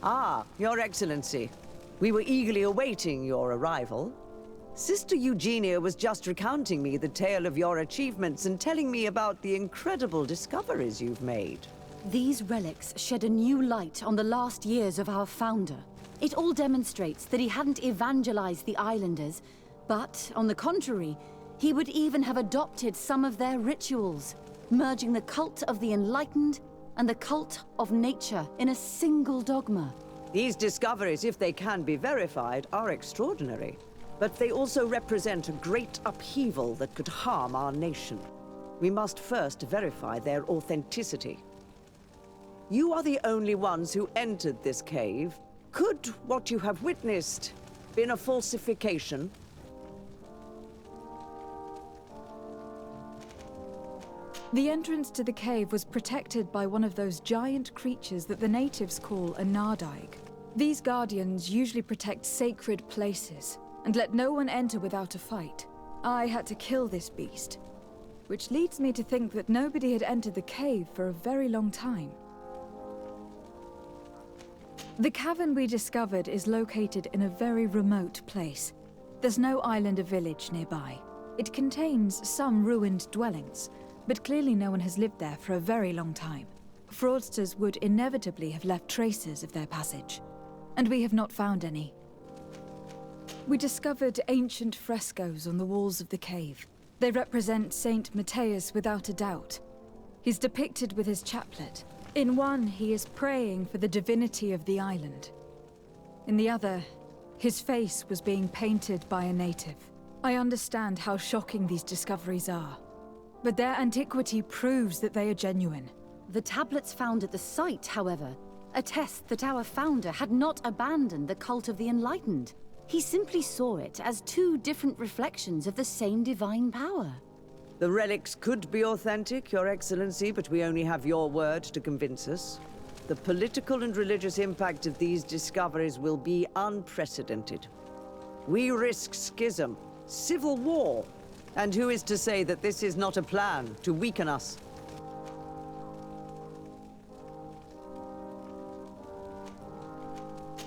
Ah, Your Excellency. We were eagerly awaiting your arrival. Sister Eugenia was just recounting me the tale of your achievements and telling me about the incredible discoveries you've made. These relics shed a new light on the last years of our founder. It all demonstrates that he hadn't evangelized the islanders, but, on the contrary, he would even have adopted some of their rituals, merging the cult of the enlightened and the cult of nature in a single dogma. These discoveries, if they can be verified, are extraordinary. But they also represent a great upheaval that could harm our nation. We must first verify their authenticity. You are the only ones who entered this cave. Could what you have witnessed been a falsification? The entrance to the cave was protected by one of those giant creatures that the natives call a nardaig. These guardians usually protect sacred places and let no one enter without a fight. I had to kill this beast, which leads me to think that nobody had entered the cave for a very long time. The cavern we discovered is located in a very remote place. There's no island or village nearby. It contains some ruined dwellings, but clearly no one has lived there for a very long time. Fraudsters would inevitably have left traces of their passage, and we have not found any. We discovered ancient frescoes on the walls of the cave. They represent Saint Matthias without a doubt. He's depicted with his chaplet. In one, he is praying for the divinity of the island. In the other, his face was being painted by a native. I understand how shocking these discoveries are, but their antiquity proves that they are genuine. The tablets found at the site, however, attest that our founder had not abandoned the cult of the enlightened. He simply saw it as two different reflections of the same divine power. The relics could be authentic, Your Excellency, but we only have your word to convince us. The political and religious impact of these discoveries will be unprecedented. We risk schism, civil war, and who is to say that this is not a plan to weaken us?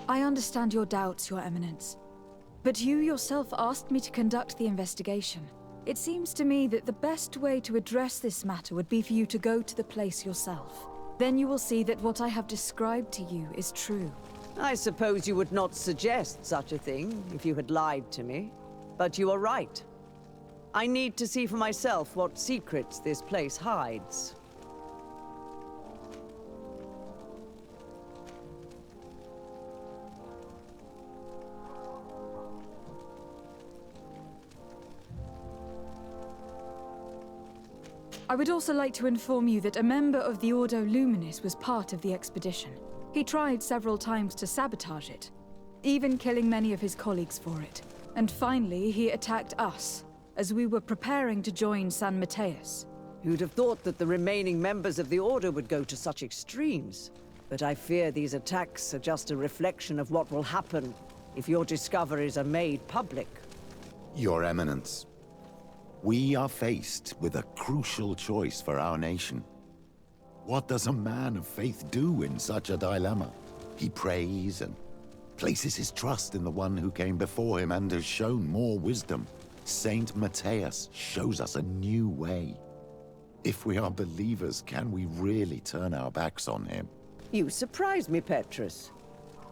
I understand your doubts, Your Eminence. But you yourself asked me to conduct the investigation. It seems to me that the best way to address this matter would be for you to go to the place yourself. Then you will see that what I have described to you is true. I suppose you would not suggest such a thing if you had lied to me. But you are right. I need to see for myself what secrets this place hides. I would also like to inform you that a member of the Ordo Luminis was part of the expedition. He tried several times to sabotage it, even killing many of his colleagues for it. And finally, he attacked us, as we were preparing to join San Matthias. You'd have thought that the remaining members of the Order would go to such extremes. But I fear these attacks are just a reflection of what will happen if your discoveries are made public. Your Eminence, we are faced with a crucial choice for our nation. What does a man of faith do in such a dilemma? He prays and places his trust in the one who came before him and has shown more wisdom. Saint Matthias shows us a new way. If we are believers, can we really turn our backs on him? You surprise me, Petrus.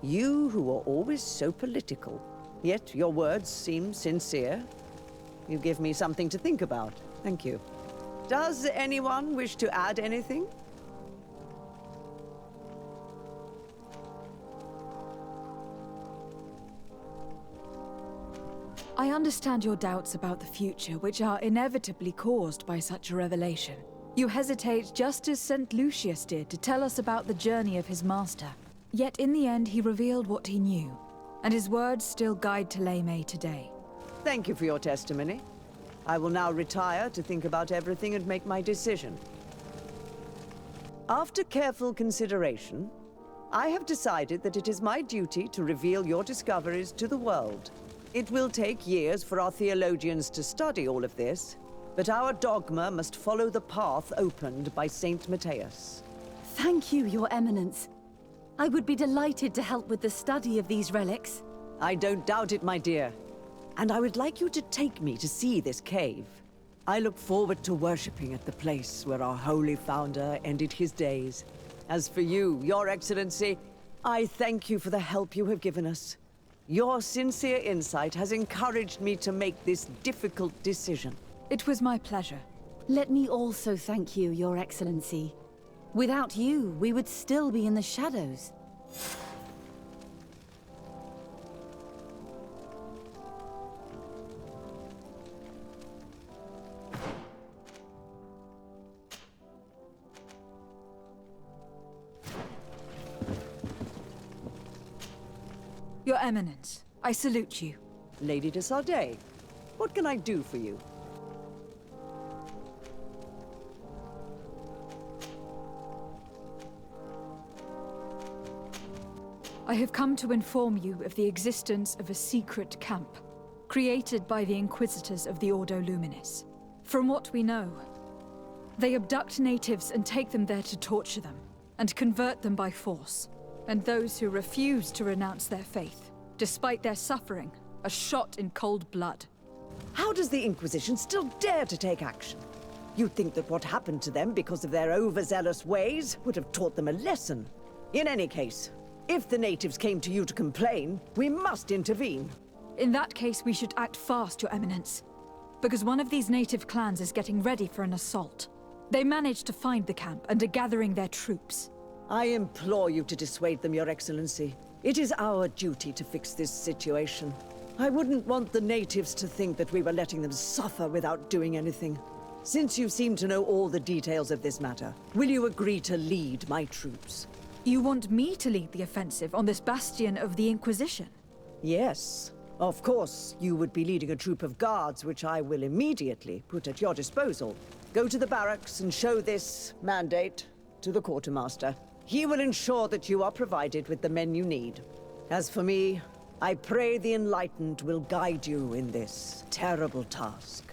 You who are always so political, yet your words seem sincere. You give me something to think about. Thank you. Does anyone wish to add anything? I understand your doubts about the future, which are inevitably caused by such a revelation. You hesitate just as St. Lucius did to tell us about the journey of his master. Yet in the end, he revealed what he knew, and his words still guide Ptolemy today. Thank you for your testimony. I will now retire to think about everything and make my decision. After careful consideration, I have decided that it is my duty to reveal your discoveries to the world. It will take years for our theologians to study all of this, but our dogma must follow the path opened by Saint Matthias. Thank you, Your Eminence. I would be delighted to help with the study of these relics. I don't doubt it, my dear. And I would like you to take me to see this cave. I look forward to worshipping at the place where our holy founder ended his days. As for you, Your Excellency, I thank you for the help you have given us. Your sincere insight has encouraged me to make this difficult decision. It was my pleasure. Let me also thank you, Your Excellency. Without you, we would still be in the shadows. Your Eminence, I salute you. Lady de Sardet, what can I do for you? I have come to inform you of the existence of a secret camp, created by the Inquisitors of the Ordo Luminis. From what we know, they abduct natives and take them there to torture them, and convert them by force. And those who refuse to renounce their faith, despite their suffering, are shot in cold blood. How does the Inquisition still dare to take action? You'd think that what happened to them because of their overzealous ways would have taught them a lesson. In any case, if the natives came to you to complain, we must intervene. In that case, we should act fast, Your Eminence. Because one of these native clans is getting ready for an assault. They managed to find the camp and are gathering their troops. I implore you to dissuade them, Your Excellency. It is our duty to fix this situation. I wouldn't want the natives to think that we were letting them suffer without doing anything. Since you seem to know all the details of this matter, will you agree to lead my troops? You want me to lead the offensive on this bastion of the Inquisition? Yes. Of course, you would be leading a troop of guards, which I will immediately put at your disposal. Go to the barracks and show this mandate to the quartermaster. He will ensure that you are provided with the men you need. As for me, I pray the Enlightened will guide you in this terrible task.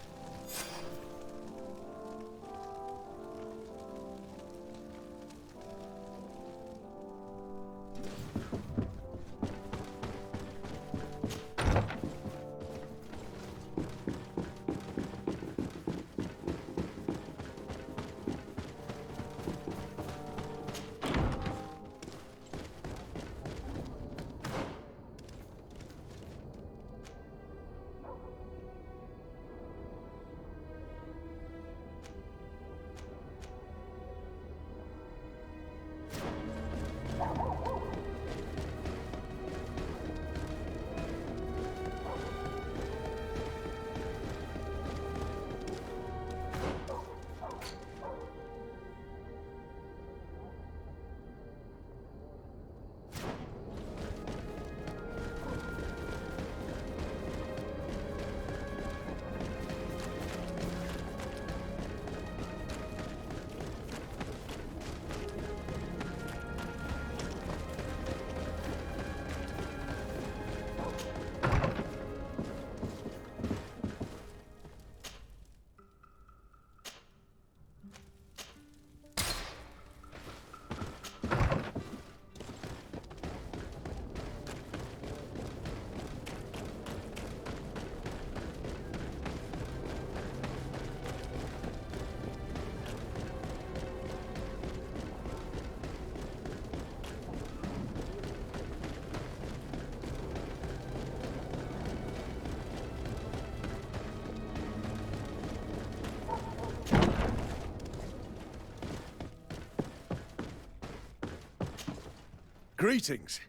Greetings.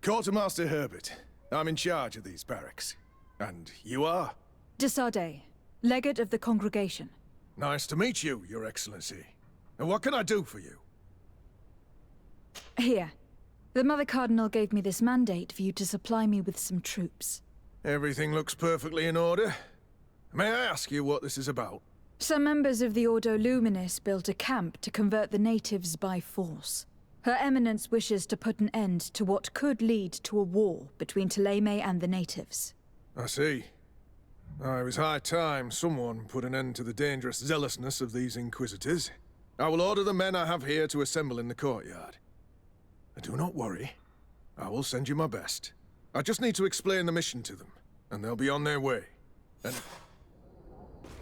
Quartermaster Herbert. I'm in charge of these barracks. And you are? De Sardet, legate of the congregation. Nice to meet you, Your Excellency. And what can I do for you? Here. The Mother Cardinal gave me this mandate for you to supply me with some troops. Everything looks perfectly in order. May I ask you what this is about? Some members of the Ordo Luminis built a camp to convert the natives by force. Her Eminence wishes to put an end to what could lead to a war between Thélème and the natives. I see. It was high time someone put an end to the dangerous zealousness of these Inquisitors. I will order the men I have here to assemble in the courtyard. Do not worry. I will send you my best. I just need to explain the mission to them, and they'll be on their way. And...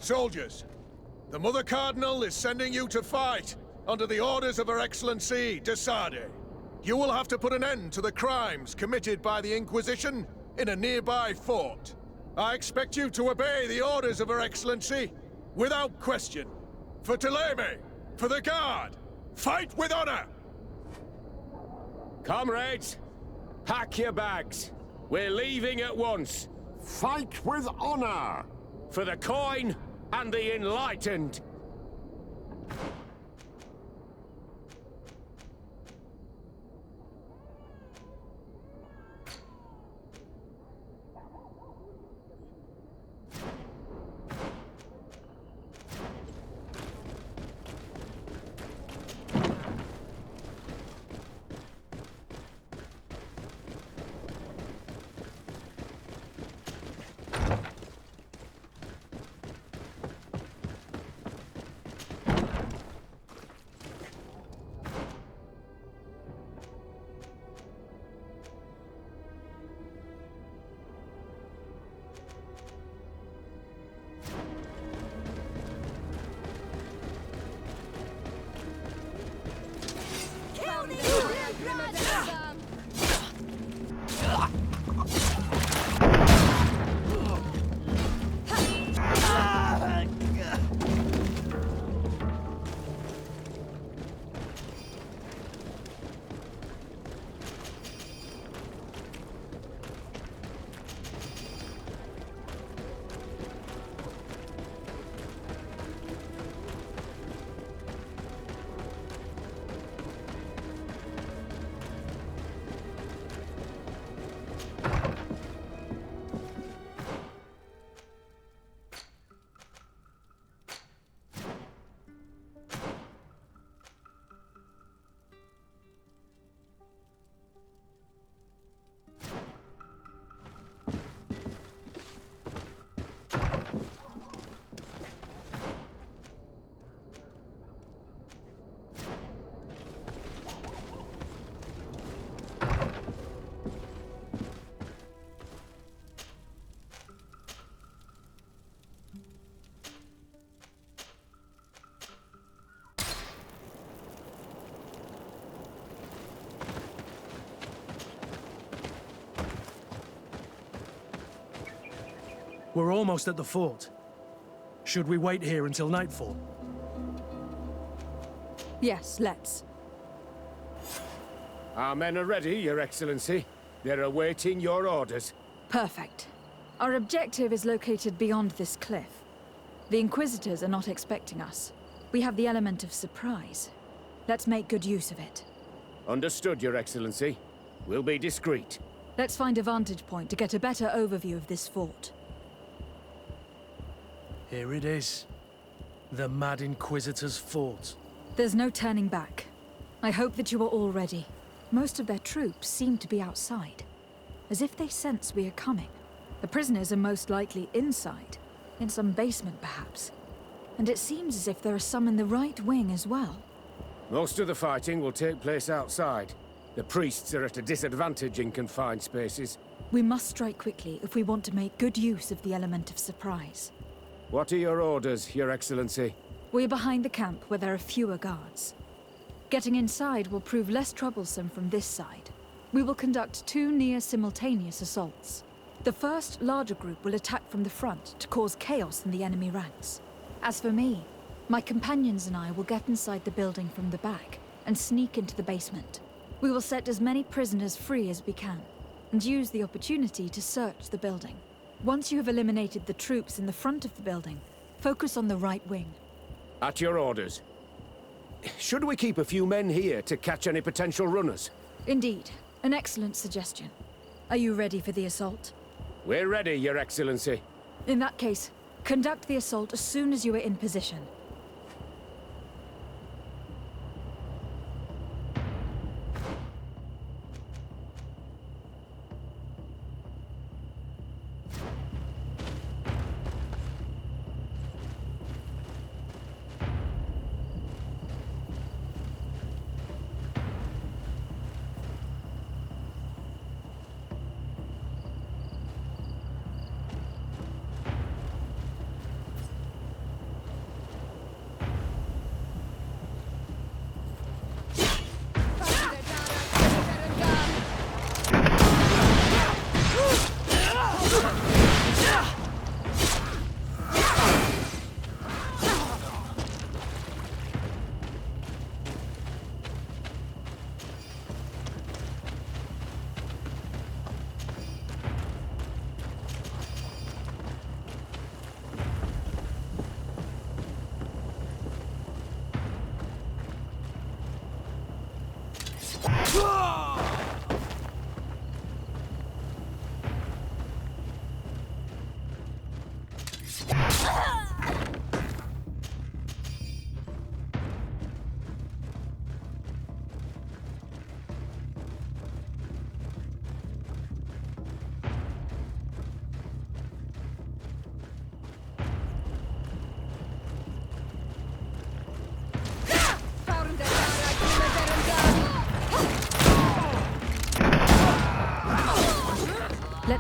Soldiers! The Mother Cardinal is sending you to fight under the orders of Her Excellency de Sade. You will have to put an end to the crimes committed by the Inquisition in a nearby fort. I expect you to obey the orders of Her Excellency without question. For Teleme, for the Guard, fight with honor! Comrades, pack your bags. We're leaving at once. Fight with honor! For the coin and the enlightened. We're almost at the fort. Should we wait here until nightfall? Yes, let's. Our men are ready, Your Excellency. They're awaiting your orders. Perfect. Our objective is located beyond this cliff. The Inquisitors are not expecting us. We have the element of surprise. Let's make good use of it. Understood, Your Excellency. We'll be discreet. Let's find a vantage point to get a better overview of this fort. Here it is. The Mad Inquisitor's fort. There's no turning back. I hope that you are all ready. Most of their troops seem to be outside, as if they sense we are coming. The prisoners are most likely inside, in some basement perhaps. And it seems as if there are some in the right wing as well. Most of the fighting will take place outside. The priests are at a disadvantage in confined spaces. We must strike quickly if we want to make good use of the element of surprise. What are your orders, Your Excellency? We're behind the camp where there are fewer guards. Getting inside will prove less troublesome from this side. We will conduct 2 near-simultaneous assaults. The first, larger group will attack from the front to cause chaos in the enemy ranks. As for me, my companions and I will get inside the building from the back and sneak into the basement. We will set as many prisoners free as we can, and use the opportunity to search the building. Once you have eliminated the troops in the front of the building, focus on the right wing. At your orders. Should we keep a few men here to catch any potential runners? Indeed, an excellent suggestion. Are you ready for the assault? We're ready, Your Excellency. In that case, conduct the assault as soon as you are in position.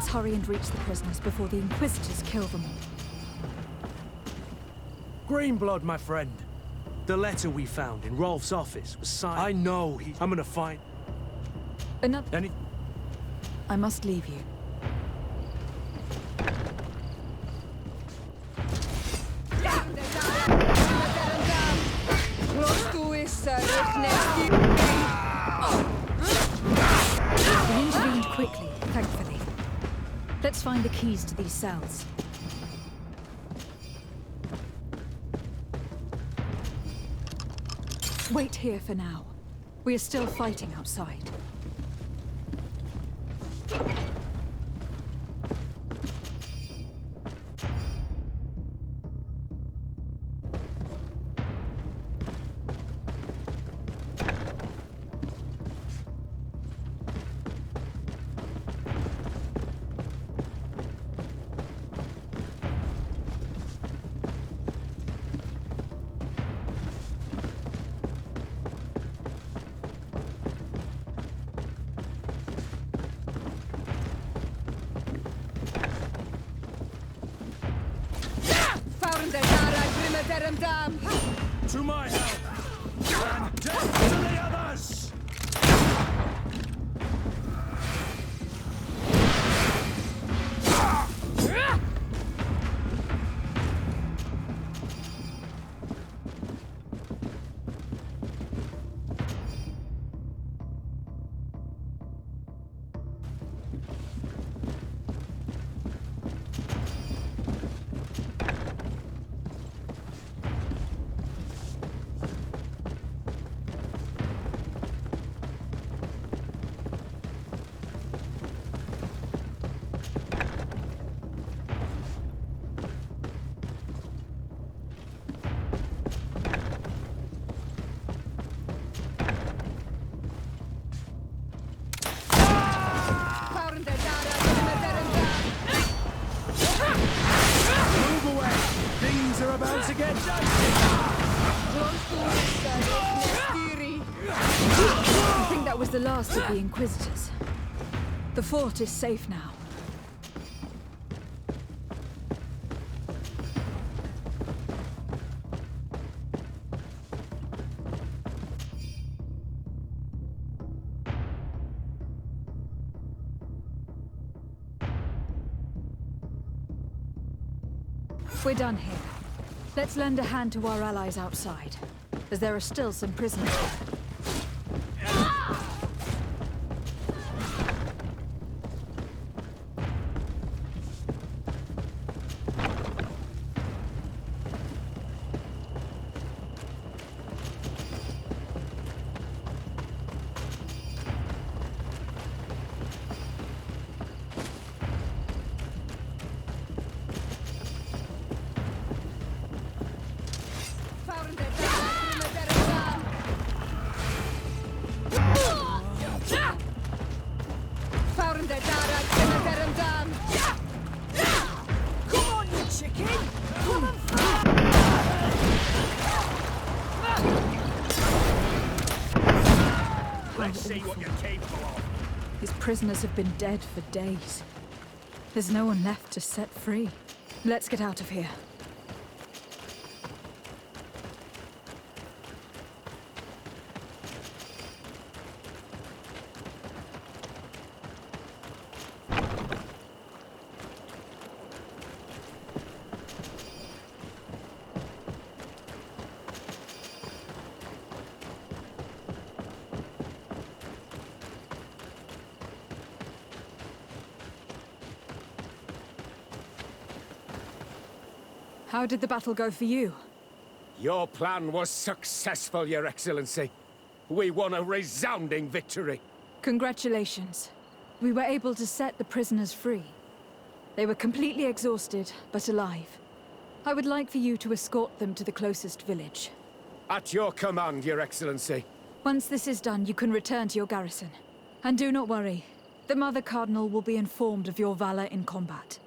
Let's hurry and reach the prisoners before the Inquisitors kill them all. Greenblood, my friend. The letter we found in Rolf's office was signed. I know I'm gonna find... Another... I must leave you. We intervened quickly, thankfully. Let's find the keys to these cells. Wait here for now. We are still fighting outside. To my help! And death to the others! To get I think that was the last of the Inquisitors. The fort is safe now. We're done here. Let's lend a hand to our allies outside, as there are still some prisoners here. Let's see what you're capable of. These prisoners have been dead for days. There's no one left to set free. Let's get out of here. How did the battle go for you? Your plan was successful, Your Excellency. We won a resounding victory. Congratulations. We were able to set the prisoners free. They were completely exhausted, but alive. I would like for you to escort them to the closest village. At your command, Your Excellency. Once this is done, you can return to your garrison. And do not worry. The Mother Cardinal will be informed of your valor in combat.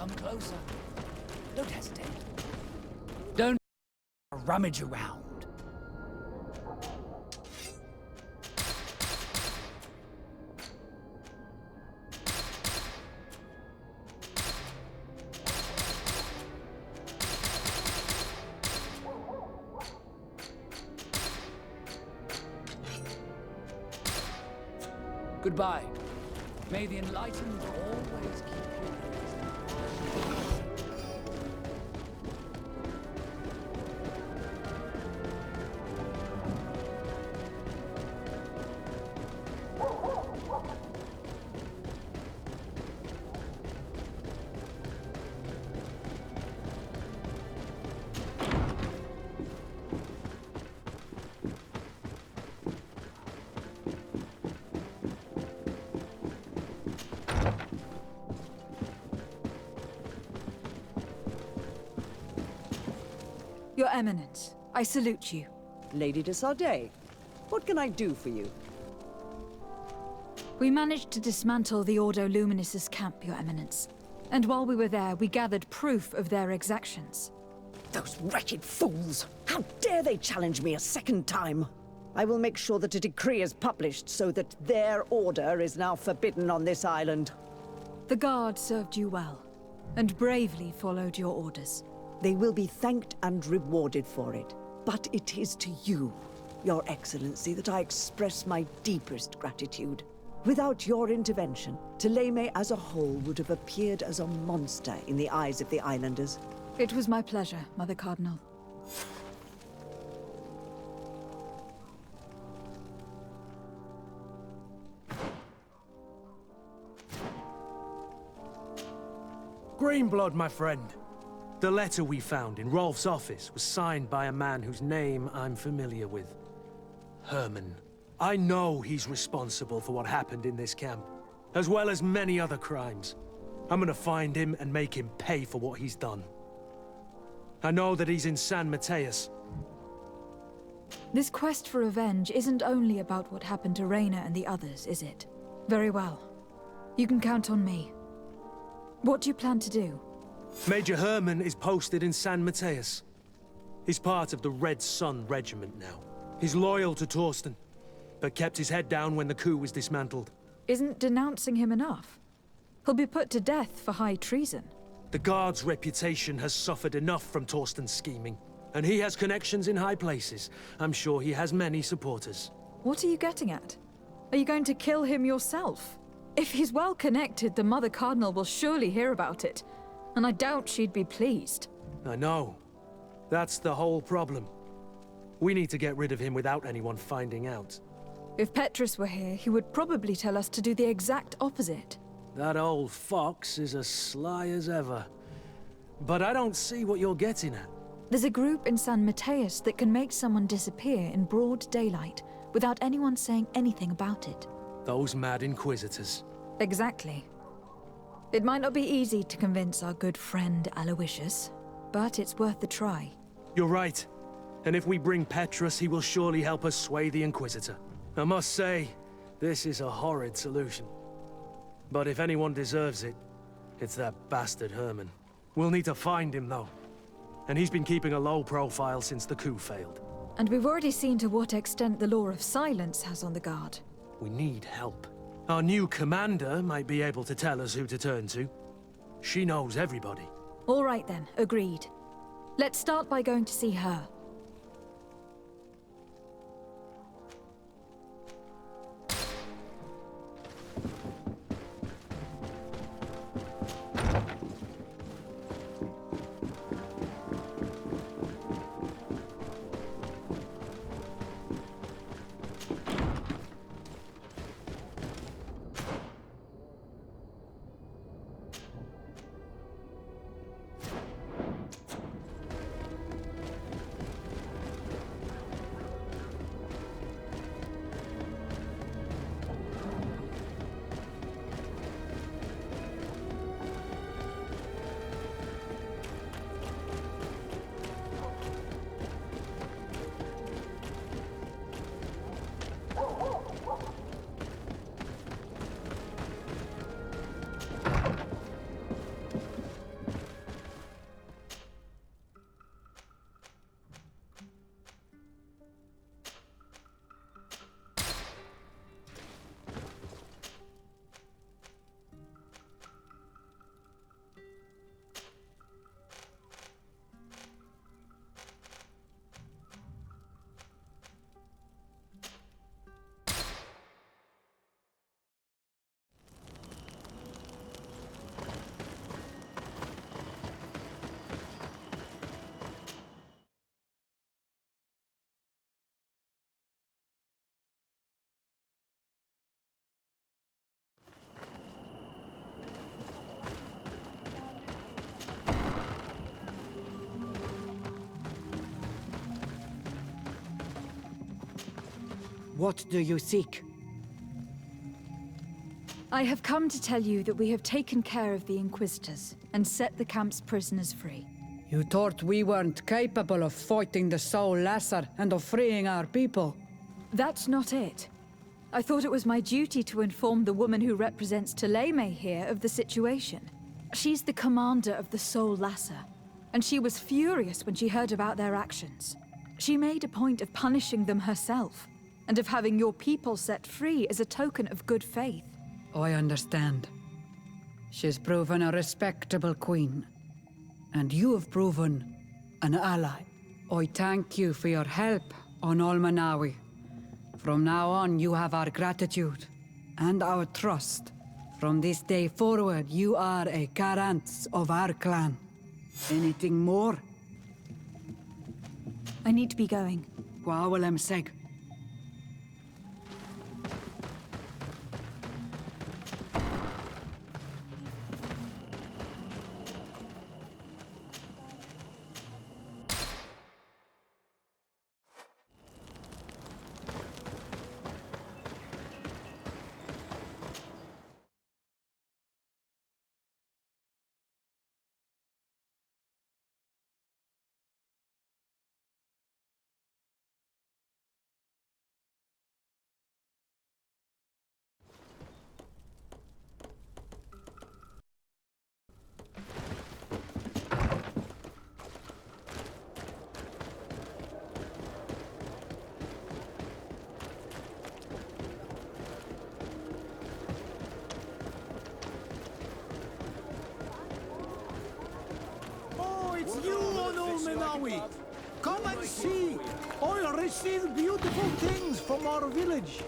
Come closer. Don't hesitate. Don't rummage around. Goodbye. May the enlightened always keep you raised. Your Eminence, I salute you. Lady de Sardet, what can I do for you? We managed to dismantle the Ordo Luminis's camp, Your Eminence. And while we were there, we gathered proof of their exactions. Those wretched fools! How dare they challenge me a second time? I will make sure that a decree is published so that their order is now forbidden on this island. The Guard served you well, and bravely followed your orders. They will be thanked and rewarded for it. But it is to you, Your Excellency, that I express my deepest gratitude. Without your intervention, Thélème as a whole would have appeared as a monster in the eyes of the islanders. It was my pleasure, Mother Cardinal. Greenblood, my friend. The letter we found in Rolf's office was signed by a man whose name I'm familiar with. Herman. I know he's responsible for what happened in this camp, as well as many other crimes. I'm gonna find him and make him pay for what he's done. I know that he's in San Mateus. This quest for revenge isn't only about what happened to Reyna and the others, is it? Very well. You can count on me. What do you plan to do? Major Herman is posted in San Mateus. He's part of the Red Sun Regiment now. He's loyal to Torsten, but kept his head down when the coup was dismantled. Isn't denouncing him enough? He'll be put to death for high treason. The Guard's reputation has suffered enough from Torsten's scheming, and he has connections in high places. I'm sure he has many supporters. What are you getting at? Are you going to kill him yourself? If he's well connected, the Mother Cardinal will surely hear about it. And I doubt she'd be pleased. I know. That's the whole problem. We need to get rid of him without anyone finding out. If Petrus were here, he would probably tell us to do the exact opposite. That old fox is as sly as ever. But I don't see what you're getting at. There's a group in San Mateus that can make someone disappear in broad daylight without anyone saying anything about it. Those mad inquisitors. Exactly. It might not be easy to convince our good friend Aloysius, but it's worth the try. You're right. And if we bring Petrus, he will surely help us sway the Inquisitor. I must say, this is a horrid solution. But if anyone deserves it, it's that bastard Herman. We'll need to find him, though. And he's been keeping a low profile since the coup failed. And we've already seen to what extent the law of silence has on the Guard. We need help. Our new commander might be able to tell us who to turn to. She knows everybody. All right then, agreed. Let's start by going to see her. What do you seek? I have come to tell you that we have taken care of the Inquisitors and set the camp's prisoners free. You thought we weren't capable of fighting the Soul Lasser and of freeing our people? That's not it. I thought it was my duty to inform the woman who represents Thélème here of the situation. She's the commander of the Soul Lasser, and she was furious when she heard about their actions. She made a point of punishing them herself, and of having your people set free as a token of good faith. I understand. She's proven a respectable queen. And you have proven an ally. I thank you for your help on Olmanawi. From now on, you have our gratitude and our trust. From this day forward, you are a Garant of our clan. Anything more? I need to be going. Gwawalem seg. It's you on Olmanawi! Come and see! I received beautiful things from our village.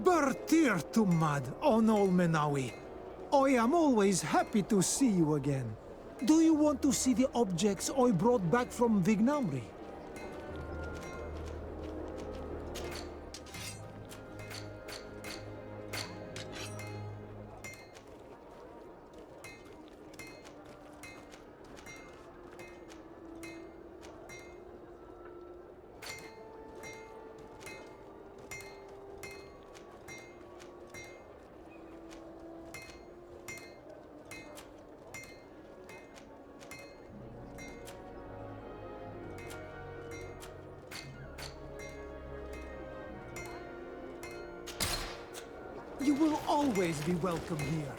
Bertir Tumad on Olmanawi. I am always happy to see you again. Do you want to see the objects I brought back from Vignamri? You will always be welcome here.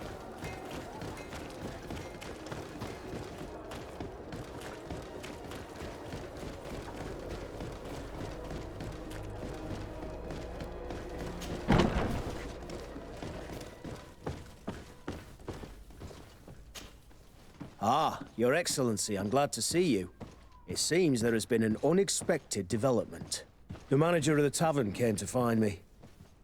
Ah, Your Excellency, I'm glad to see you. It seems there has been an unexpected development. The manager of the tavern came to find me.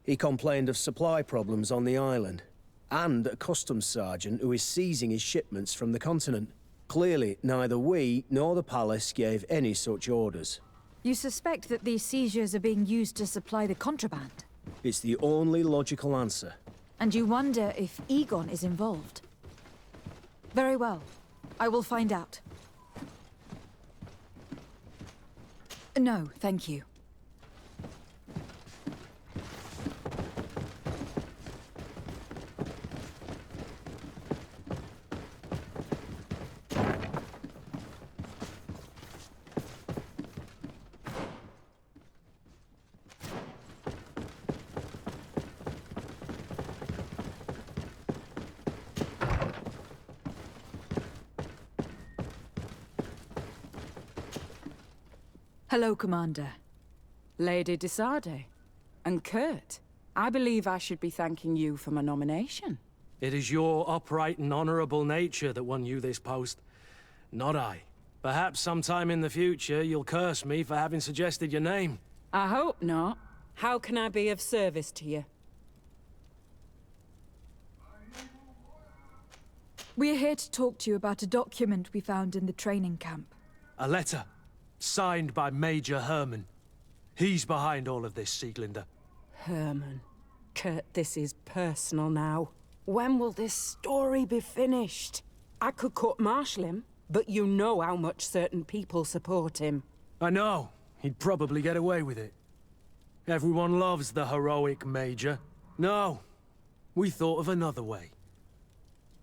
He complained of supply problems on the island, and a customs sergeant who is seizing his shipments from the continent. Clearly, neither we nor the palace gave any such orders. You suspect that these seizures are being used to supply the contraband? It's the only logical answer. And you wonder if Egon is involved? Very well. I will find out. No, thank you. Hello, Commander. Lady de Sardet. And Kurt, I believe I should be thanking you for my nomination. It is your upright and honorable nature that won you this post, not I. Perhaps sometime in the future you'll curse me for having suggested your name. I hope not. How can I be of service to you? We're here to talk to you about a document we found in the training camp. A letter, signed by Major Herman. He's behind all of this, Sieglinde. Herman. Kurt, this is personal now. When will this story be finished? I could court-martial him, but you know how much certain people support him. I know. He'd probably get away with it. Everyone loves the heroic Major. No, we thought of another way.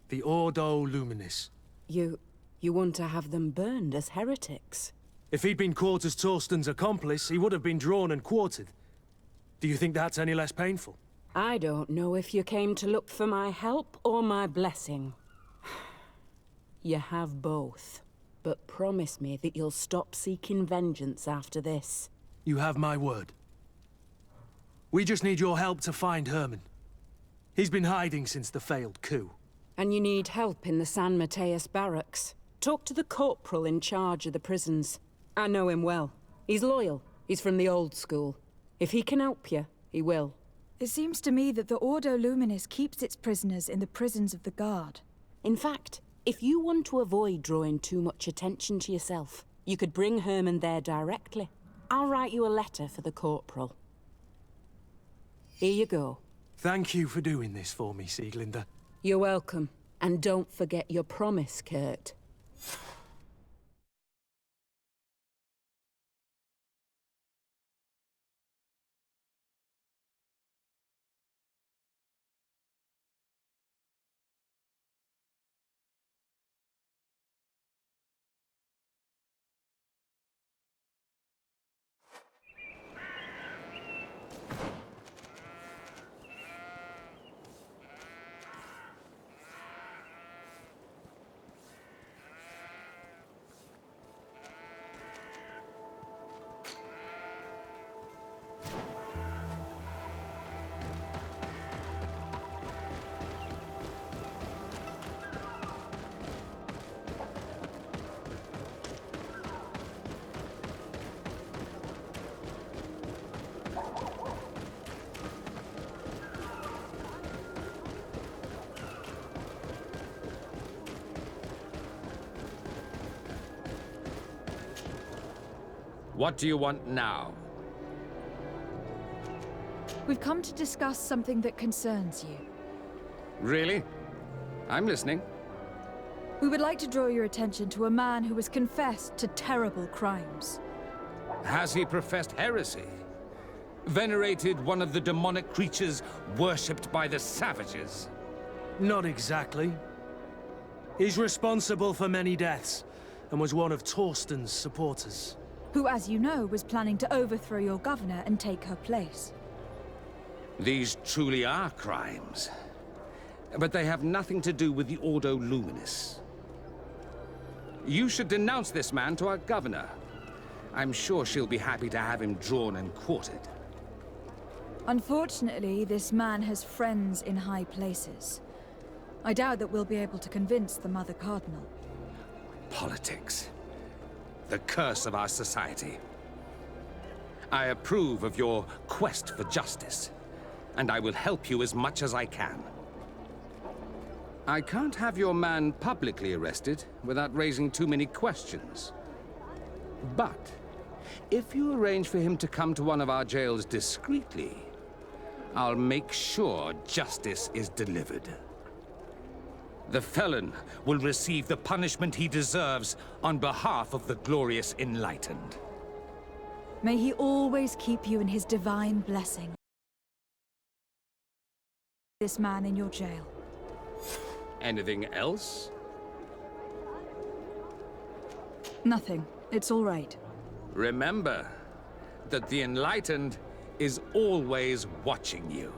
The Ordo Luminis. You want to have them burned as heretics? If he'd been caught as Torsten's accomplice, he would have been drawn and quartered. Do you think that's any less painful? I don't know if you came to look for my help or my blessing. You have both. But promise me that you'll stop seeking vengeance after this. You have my word. We just need your help to find Herman. He's been hiding since the failed coup. And you need help in the San Mateus barracks. Talk to the corporal in charge of the prisons. I know him well. He's loyal. He's from the old school. If he can help you, he will. It seems to me that the Ordo Luminis keeps its prisoners in the prisons of the Guard. In fact, if you want to avoid drawing too much attention to yourself, you could bring Herman there directly. I'll write you a letter for the corporal. Here you go. Thank you for doing this for me, Sieglinde. You're welcome. And don't forget your promise, Kurt. What do you want now? We've come to discuss something that concerns you. Really? I'm listening. We would like to draw your attention to a man who has confessed to terrible crimes. Has he professed heresy? Venerated one of the demonic creatures worshipped by the savages? Not exactly. He's responsible for many deaths, and was one of Torsten's supporters. Who, as you know, was planning to overthrow your governor and take her place. These truly are crimes. But they have nothing to do with the Ordo Luminis. You should denounce this man to our governor. I'm sure she'll be happy to have him drawn and quartered. Unfortunately, this man has friends in high places. I doubt that we'll be able to convince the Mother Cardinal. Politics. The curse of our society. I approve of your quest for justice, and I will help you as much as I can. I can't have your man publicly arrested without raising too many questions. But if you arrange for him to come to one of our jails discreetly, I'll make sure justice is delivered. The felon will receive the punishment he deserves on behalf of the glorious Enlightened. May he always keep you in his divine blessing. This man in your jail. Anything else? Nothing. It's all right. Remember that the Enlightened is always watching you.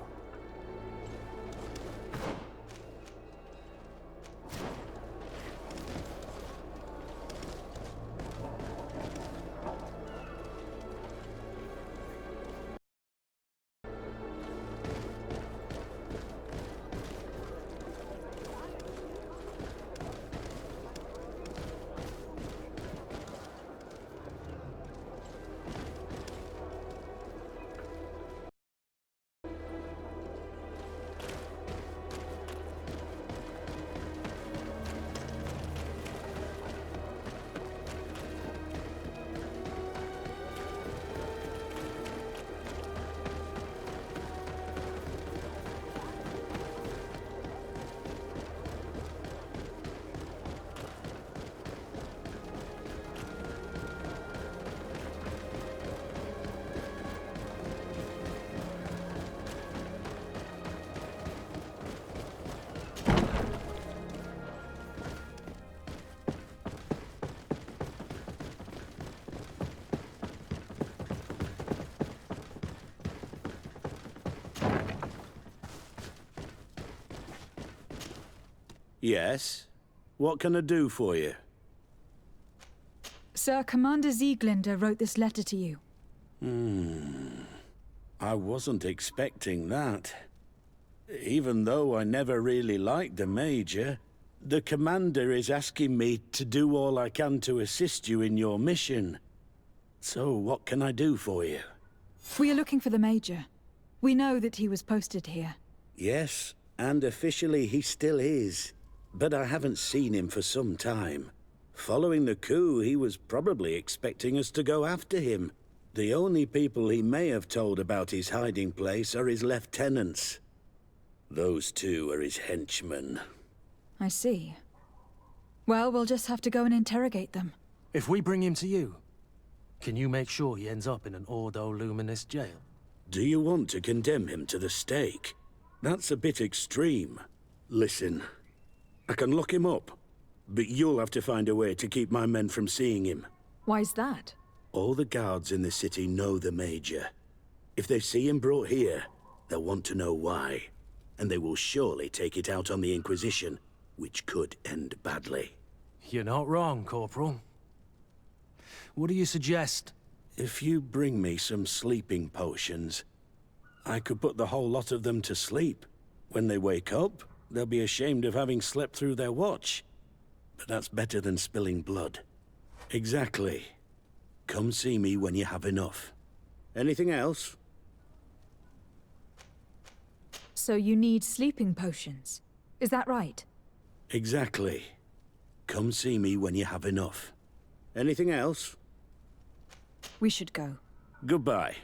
Yes? What can I do for you? Sir, Commander Sieglinder wrote this letter to you. I wasn't expecting that. Even though I never really liked the Major, the Commander is asking me to do all I can to assist you in your mission. So what can I do for you? We are looking for the Major. We know that he was posted here. Yes, and officially he still is. But I haven't seen him for some time. Following the coup, he was probably expecting us to go after him. The only people he may have told about his hiding place are his lieutenants. Those two are his henchmen. I see. Well, we'll just have to go and interrogate them. If we bring him to you, can you make sure he ends up in an Ordo Luminous jail? Do you want to condemn him to the stake? That's a bit extreme. Listen, I can lock him up, but you'll have to find a way to keep my men from seeing him. Why's that? All the guards in the city know the Major. If they see him brought here, they'll want to know why. And they will surely take it out on the Inquisition, which could end badly. You're not wrong, Corporal. What do you suggest? If you bring me some sleeping potions, I could put the whole lot of them to sleep. When they wake up, they'll be ashamed of having slept through their watch. But that's better than spilling blood. Exactly. Come see me when you have enough. Anything else? So you need sleeping potions. Is that right? Exactly. Come see me when you have enough. Anything else? We should go. Goodbye.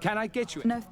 Can I get you? No.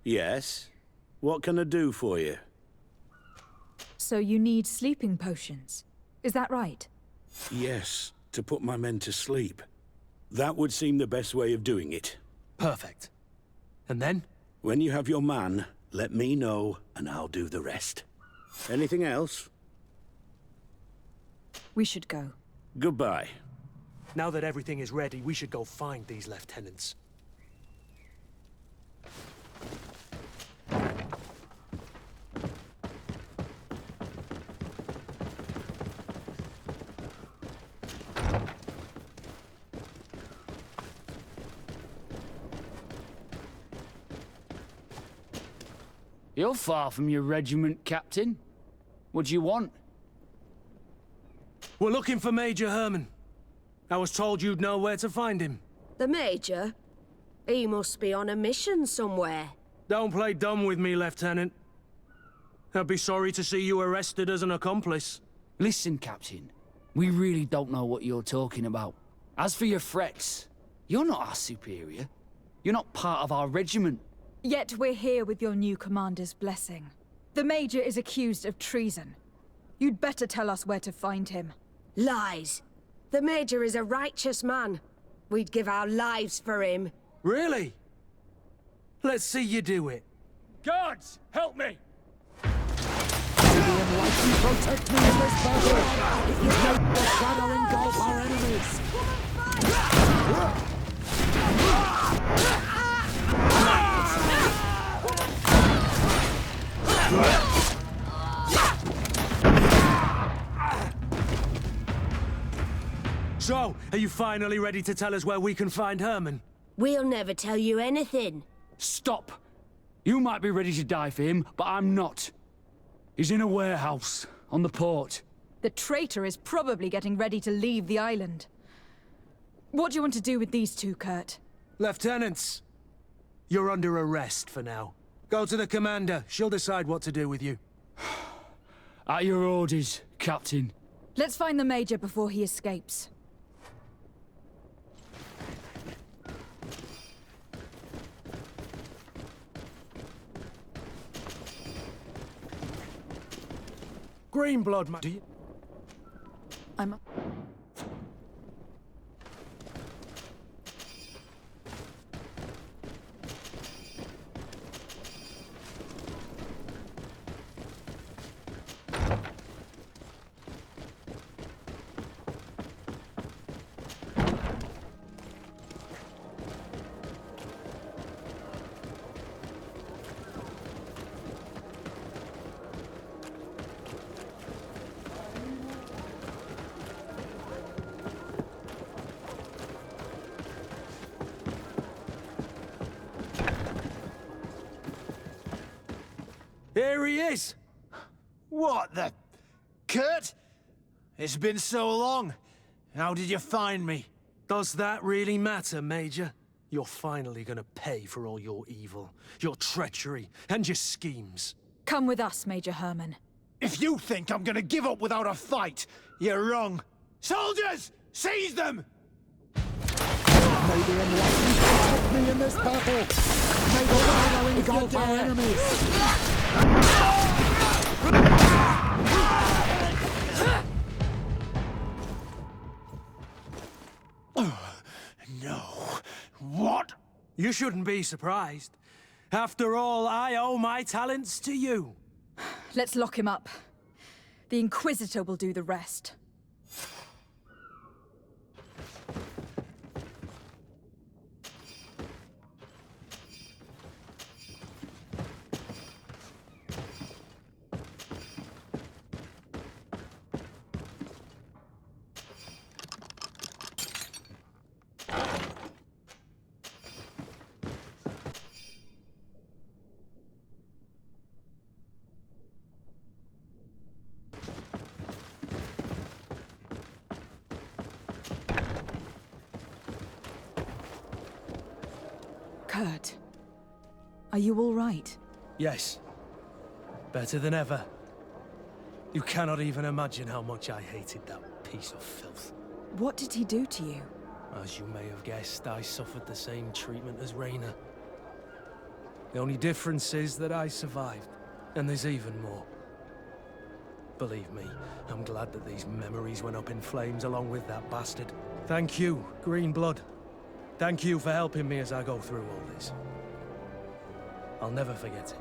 Yes? What can I do for you? So you need sleeping potions. Is that right? Yes, to put my men to sleep. That would seem the best way of doing it. Perfect. And then? When you have your man, let me know, and I'll do the rest. Anything else? We should go. Goodbye. Now that everything is ready, we should go find these lieutenants. You're far from your regiment, Captain. What do you want? We're looking for Major Herman. I was told you'd know where to find him. The Major? He must be on a mission somewhere. Don't play dumb with me, Lieutenant. I'd be sorry to see you arrested as an accomplice. Listen, Captain. We really don't know what you're talking about. As for your threats, you're not our superior. You're not part of our regiment. Yet we're here with your new commander's blessing. The Major is accused of treason. You'd better tell us where to find him. Lies. The Major is a righteous man. We'd give our lives for him. Really? Let's see you do it. Guards, help me! Protect me in this battle! If you let the shadow engulf our enemies! So, are you finally ready to tell us where we can find Herman? We'll never tell you anything. Stop! You might be ready to die for him, but I'm not. He's in a warehouse, on the port. The traitor is probably getting ready to leave the island. What do you want to do with these two, Kurt? Lieutenants, you're under arrest for now. Go to the commander. She'll decide what to do with you. At your orders, Captain. Let's find the Major before he escapes. Greenblood, do you... I'm... Here he is! What the... Kurt? It's been so long. How did you find me? Does that really matter, Major? You're finally gonna pay for all your evil, your treachery, and your schemes. Come with us, Major Herman. If you think I'm gonna give up without a fight, you're wrong. Soldiers! Seize them! May the enlightened protect me in this battle! May the shadow engulf our enemies! No. What? You shouldn't be surprised. After all, I owe my talents to you. Let's lock him up. The Inquisitor will do the rest. Kurt, are you all right? Yes. Better than ever. You cannot even imagine how much I hated that piece of filth. What did he do to you? As you may have guessed, I suffered the same treatment as Raina. The only difference is that I survived, and there's even more. Believe me, I'm glad that these memories went up in flames along with that bastard. Thank you, Greenblood. Thank you for helping me as I go through all this. I'll never forget it.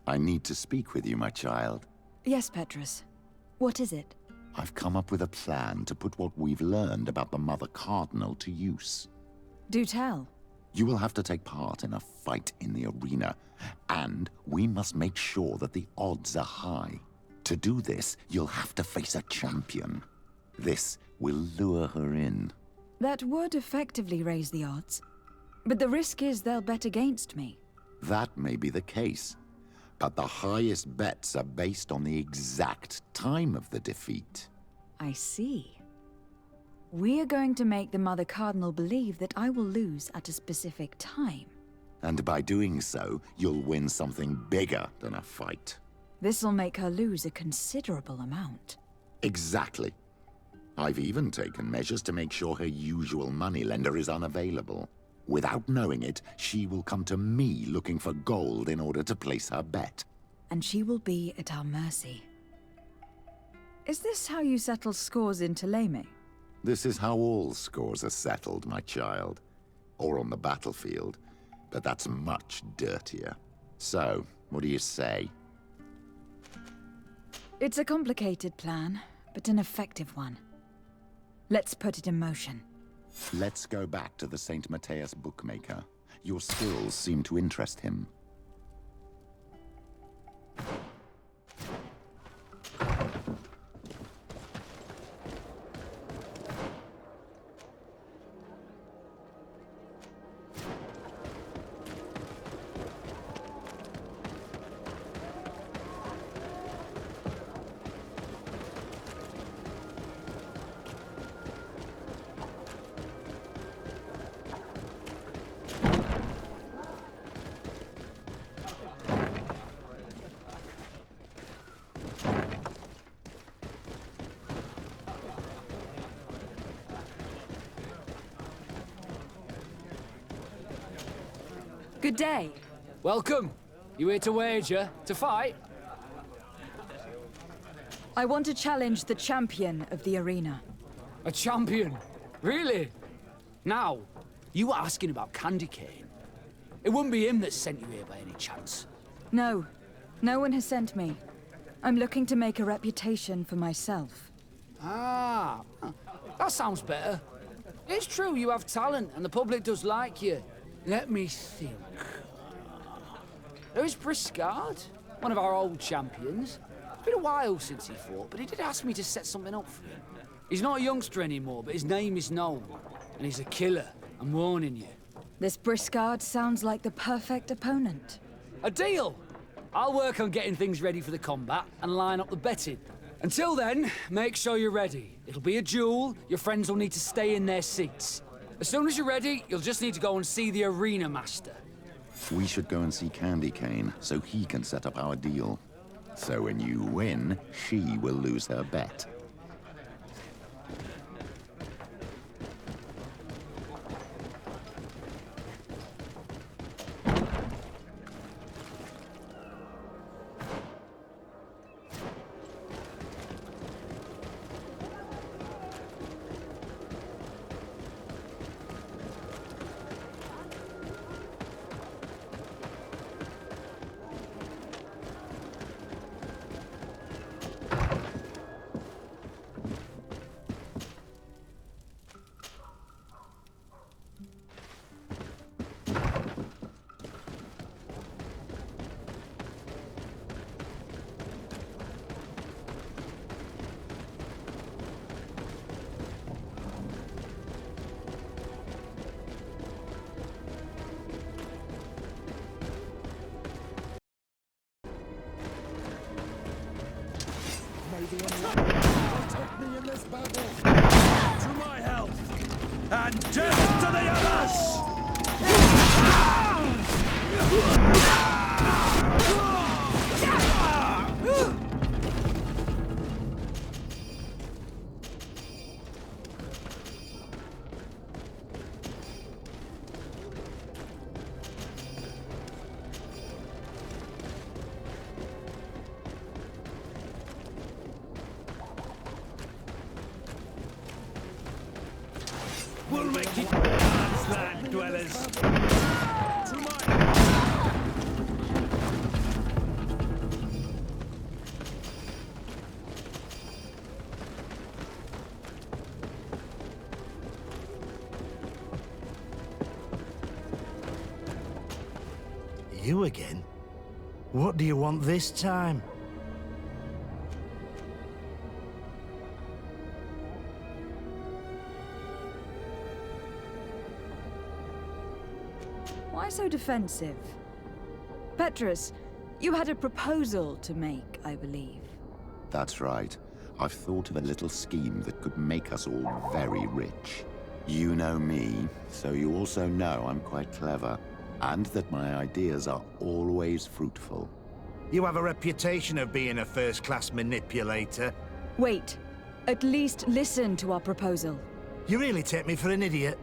I need to speak with you, my child. Yes, Petrus. What is it? I've come up with a plan to put what we've learned about the Mother Cardinal to use. Do tell. You will have to take part in a fight in the arena, and we must make sure that the odds are high. To do this, you'll have to face a champion. This will lure her in. That would effectively raise the odds. But the risk is they'll bet against me. That may be the case, but the highest bets are based on the exact time of the defeat. I see. We are going to make the Mother Cardinal believe that I will lose at a specific time. And by doing so, you'll win something bigger than a fight. This'll make her lose a considerable amount. Exactly. I've even taken measures to make sure her usual moneylender is unavailable. Without knowing it, she will come to me looking for gold in order to place her bet. And she will be at our mercy. Is this how you settle scores in Thélème? This is how all scores are settled, my child. Or on the battlefield. But that's much dirtier. So, what do you say? It's a complicated plan, but an effective one. Let's put it in motion. Let's go back to the St. Matthias bookmaker. Your skills seem to interest him. Good day. Welcome. You here to wager? To fight? I want to challenge the champion of the arena. A champion? Really? Now, you were asking about Candy Cane. It wouldn't be him that sent you here by any chance. No. No one has sent me. I'm looking to make a reputation for myself. Ah, that sounds better. It's true, you have talent, and the public does like you. Let me think. There's Briscard, one of our old champions. It's been a while since he fought, but he did ask me to set something up for him. He's not a youngster anymore, but his name is known. And he's a killer, I'm warning you. This Briscard sounds like the perfect opponent. A deal! I'll work on getting things ready for the combat and line up the betting. Until then, make sure you're ready. It'll be a duel, your friends will need to stay in their seats. As soon as you're ready, you'll just need to go and see the arena master. We should go and see Candy Cane so he can set up our deal. So when you win, she will lose her bet. Protect me in this battle. To my health, and death to the others! We'll make it land dwellers. To my You again? What do you want this time? Why so defensive? Petrus, you had a proposal to make, I believe. That's right. I've thought of a little scheme that could make us all very rich. You know me, so you also know I'm quite clever, and that my ideas are always fruitful. You have a reputation of being a first-class manipulator. Wait. At least listen to our proposal. You really take me for an idiot.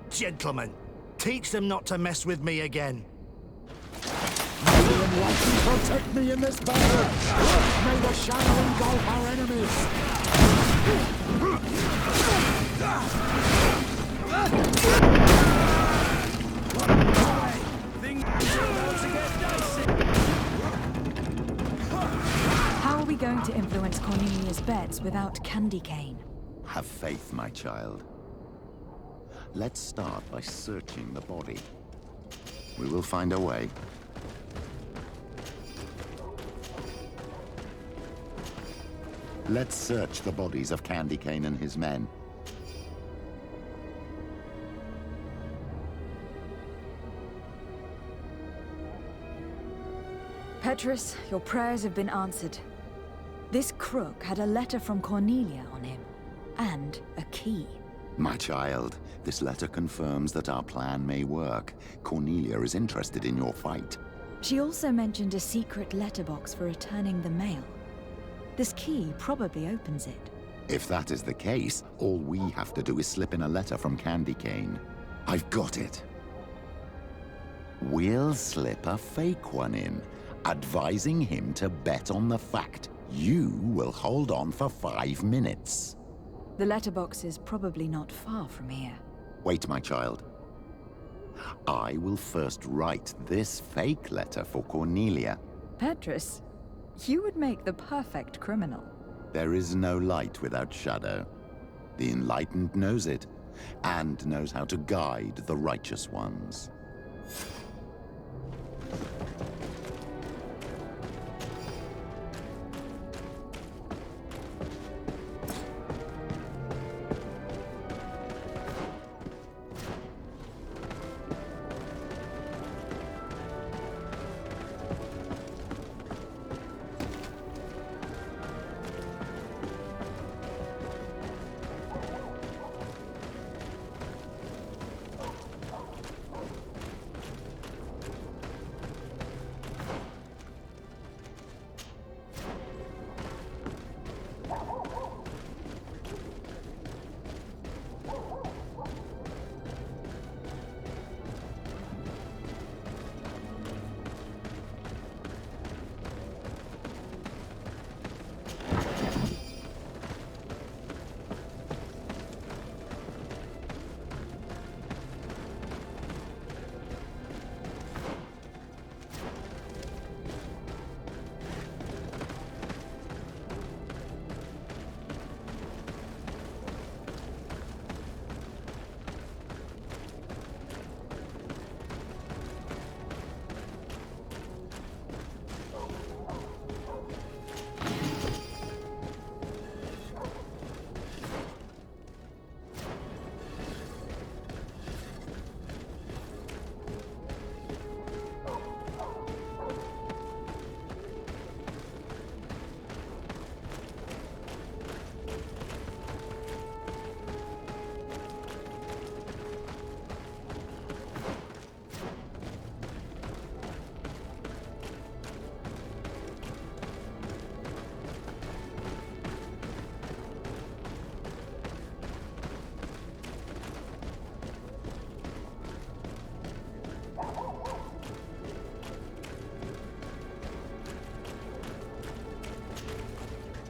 Gentlemen, teach them not to mess with me again. May the enlightened protect me in this battle! May the shadow engulf our enemies! How are we going to influence Cornelia's bets without candy cane? Have faith, my child. Let's start by searching the body. We will find a way. Let's search the bodies of Candy Cane and his men. Petrus, your prayers have been answered. This crook had a letter from Cornelia on him, and a key. My child, this letter confirms that our plan may work. Cornelia is interested in your fight. She also mentioned a secret letterbox for returning the mail. This key probably opens it. If that is the case, all we have to do is slip in a letter from Candy Cane. I've got it. We'll slip a fake one in, advising him to bet on the fact you will hold on for 5 minutes. The letterbox is probably not far from here. Wait, my child. I will first write this fake letter for Cornelia. Petrus, you would make the perfect criminal. There is no light without shadow. The enlightened knows it, and knows how to guide the righteous ones.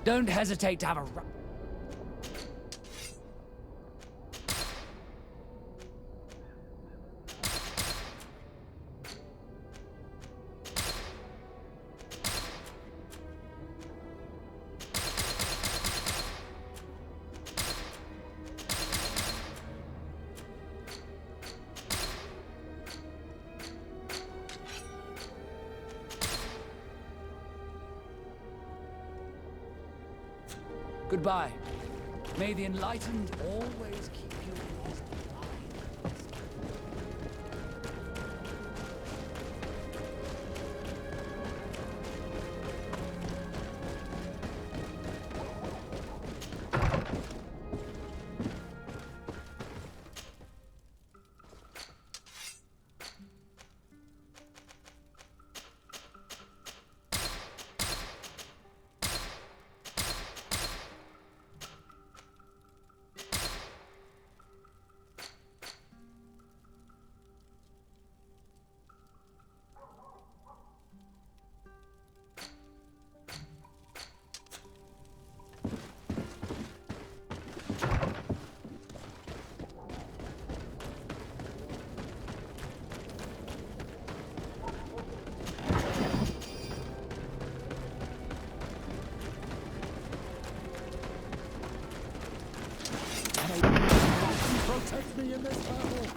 Don't hesitate to have a... Goodbye. May the enlightened always keep you in his mind. Protect me in this battle!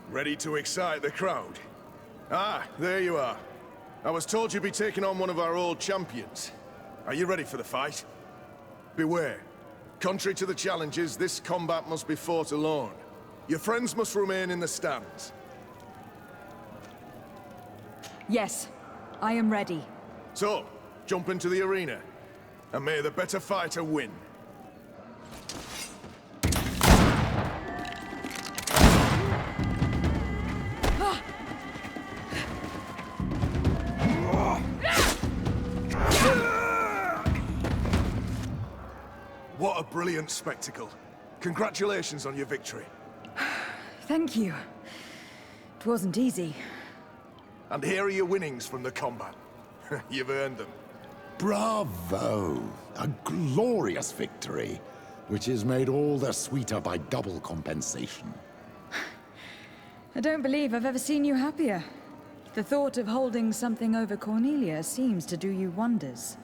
Ready to excite the crowd? Ah, there you are. I was told you'd be taking on one of our old champions. Are you ready for the fight? Beware. Contrary to the challenges, this combat must be fought alone. Your friends must remain in the stands. Yes, I am ready. So, jump into the arena, and may the better fighter win. What a brilliant spectacle. Congratulations on your victory. Thank you. It wasn't easy. And here are your winnings from the combat. You've earned them. Bravo! A glorious victory, which is made all the sweeter by double compensation. I don't believe I've ever seen you happier. The thought of holding something over Cornelia seems to do you wonders.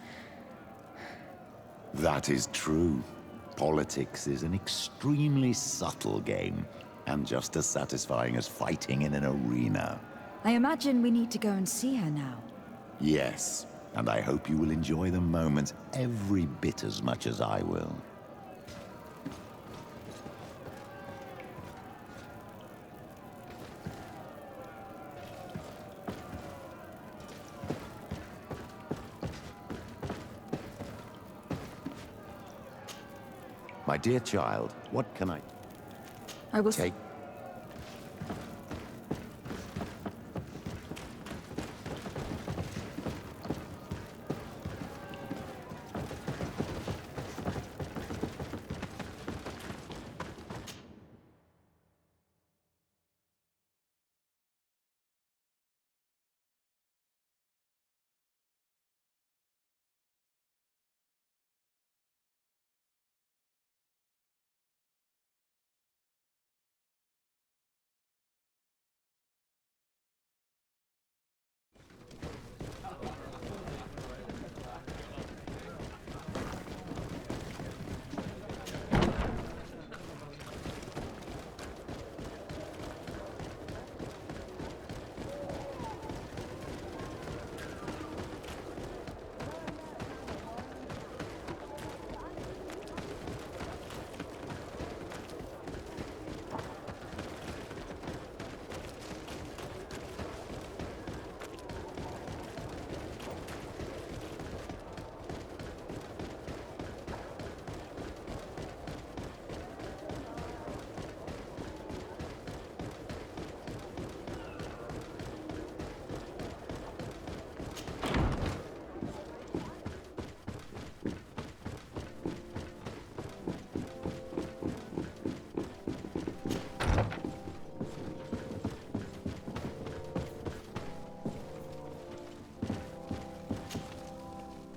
That is true. Politics is an extremely subtle game, and just as satisfying as fighting in an arena. I imagine we need to go and see her now. Yes, and I hope you will enjoy the moment every bit as much as I will. My dear child, what can I will take?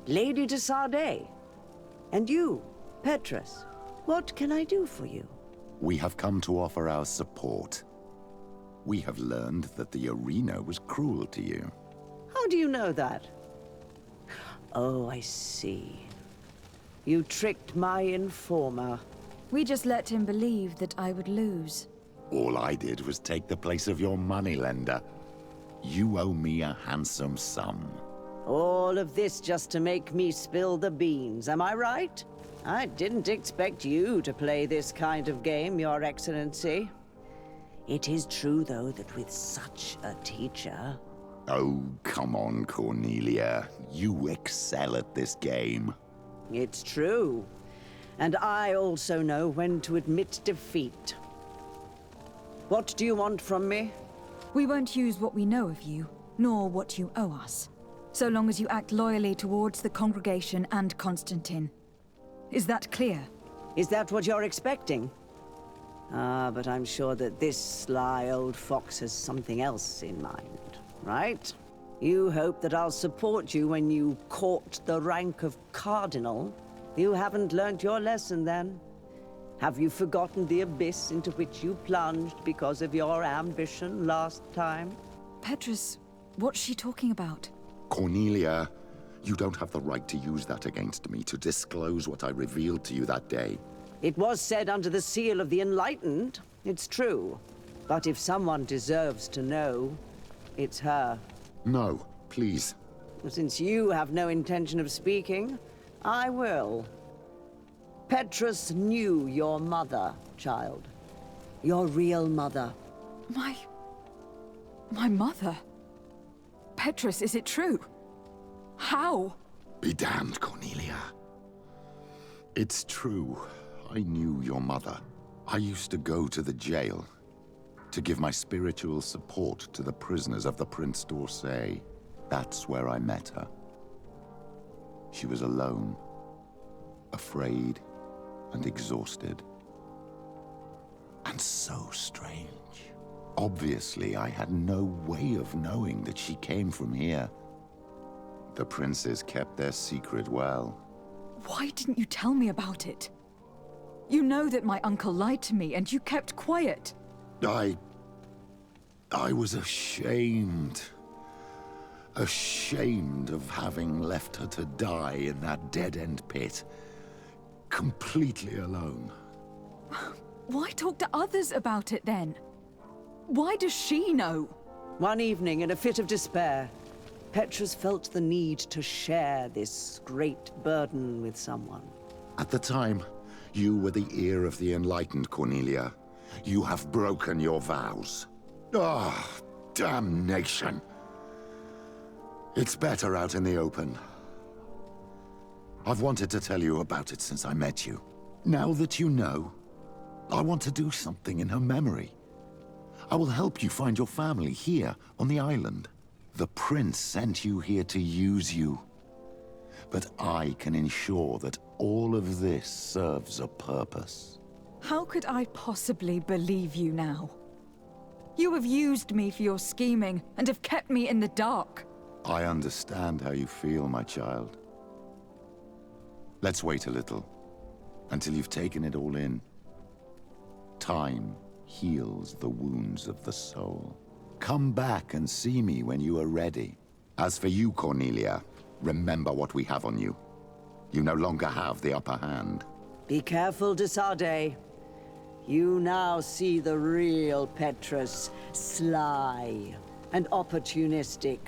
Lady de Sardet. And you, Petrus, what can I do for you? We have come to offer our support. We have learned that the arena was cruel to you. How do you know that? Oh, I see. You tricked my informer. We just let him believe that I would lose. All I did was take the place of your moneylender. You owe me a handsome sum. All of this just to make me spill the beans, am I right? I didn't expect you to play this kind of game, Your Excellency. It is true, though, that with such a teacher... Oh, come on, Cornelia. You excel at this game. It's true. And I also know when to admit defeat. What do you want from me? We won't use what we know of you, nor what you owe us, so long as you act loyally towards the congregation and Constantine. Is that clear? Is that what you're expecting? Ah, but I'm sure that this sly old fox has something else in mind, right? You hope that I'll support you when you court the rank of cardinal? You haven't learnt your lesson, then? Have you forgotten the abyss into which you plunged because of your ambition last time? Petrus, what's she talking about? Cornelia, you don't have the right to use that against me, to disclose what I revealed to you that day. It was said under the seal of the Enlightened, it's true. But if someone deserves to know, it's her. No, please. Since you have no intention of speaking, I will. Petrus knew your mother, child. Your real mother. My mother? Petrus, is it true? How? Be damned, Cornelia. It's true. I knew your mother. I used to go to the jail to give my spiritual support to the prisoners of the Prince d'Orsay. That's where I met her. She was alone, afraid, and exhausted. And so strange. Obviously, I had no way of knowing that she came from here. The princes kept their secret well. Why didn't you tell me about it? You know that my uncle lied to me, and you kept quiet. I was ashamed. Ashamed of having left her to die in that dead-end pit. Completely alone. Why talk to others about it, then? Why does she know? One evening, in a fit of despair, Petrus felt the need to share this great burden with someone. At the time, you were the ear of the enlightened, Cornelia. You have broken your vows. Ah, damnation. It's better out in the open. I've wanted to tell you about it since I met you. Now that you know, I want to do something in her memory. I will help you find your family here on the island. The prince sent you here to use you. But I can ensure that all of this serves a purpose. How could I possibly believe you now? You have used me for your scheming and have kept me in the dark. I understand how you feel, my child. Let's wait a little, until you've taken it all in. Time heals the wounds of the soul. Come back and see me when you are ready. As for you, Cornelia, remember what we have on you. You no longer have the upper hand. Be careful, de Sardet. You now see the real Petrus, sly and opportunistic.